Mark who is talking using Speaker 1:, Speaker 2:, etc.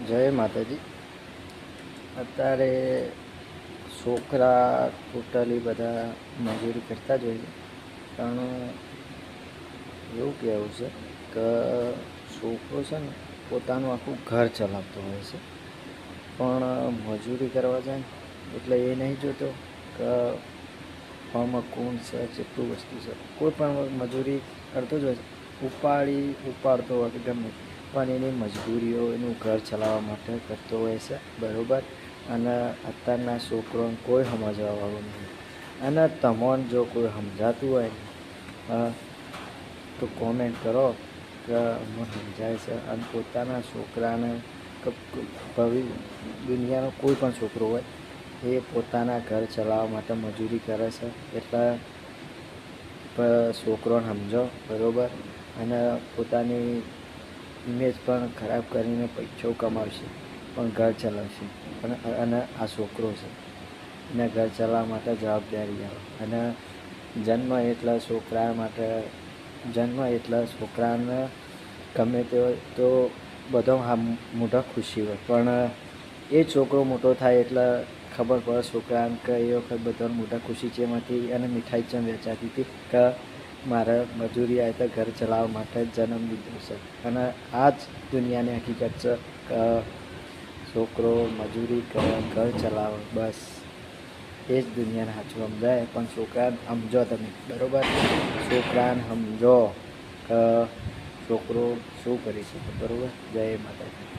Speaker 1: જય માતાજી. અત્યારે છોકરા ટોટલી બધા મજૂરી કરતા જ હોય છે, પણ એવું કહેવું છે કે છોકરો છે ને પોતાનું આખું ઘર ચલાવતો હોય છે, પણ મજૂરી કરવા જાય ને એટલે એ નહીં જોતો કે આમાં કોણ છે, કેટલું વસ્તુ છે. કોઈ પણ મજૂરી કરતો જ હોય છે, ઉપાડતો હોય કે ગમે, પણ એની મજબૂરીઓ એનું ઘર ચલાવવા માટે કરતો હોય છે, બરાબર. અને અત્યારના છોકરોને કોઈ સમજવાવાળું નહીં. અને તમને જો કોઈ સમજાતું હોય તો કોમેન્ટ કરો કે અમને સમજાય છે. અને પોતાના છોકરાને દુનિયાનો કોઈ પણ છોકરો હોય એ પોતાના ઘર ચલાવવા માટે મજૂરી કરે છે, એટલે છોકરોને સમજો, બરાબર. અને પોતાની ઇમેજ પણ ખરાબ કરીને પૈસો કમાવશે, પણ ઘર ચલાવશે. અને આ છોકરો છે, એને ઘર ચલાવવા માટે જવાબદારી આવે. અને જન્મ એટલે છોકરાને ગમે તે હોય તો બધો મોટા ખુશી હોય, પણ એ છોકરો મોટો થાય એટલે ખબર પડે છોકરાને કે એ વખત બધાને મોટા ખુશી છે એમાંથી અને મીઠાઈ ચમ વેચાતી હતી કે મારે મજૂરી આવે તો ઘર ચલાવવા માટે જન્મ લીધો છે. અને આ જ દુનિયાની હકીકત છે કે છોકરો મજૂરી કરે, ઘર ચલાવે, બસ એ જ દુનિયાને સાચું સમજાય. પણ છોકરાને સમજો તમે, બરાબર. છોકરાને સમજો કે છોકરો શું કરી શકે, બરાબર. જય માતાજી.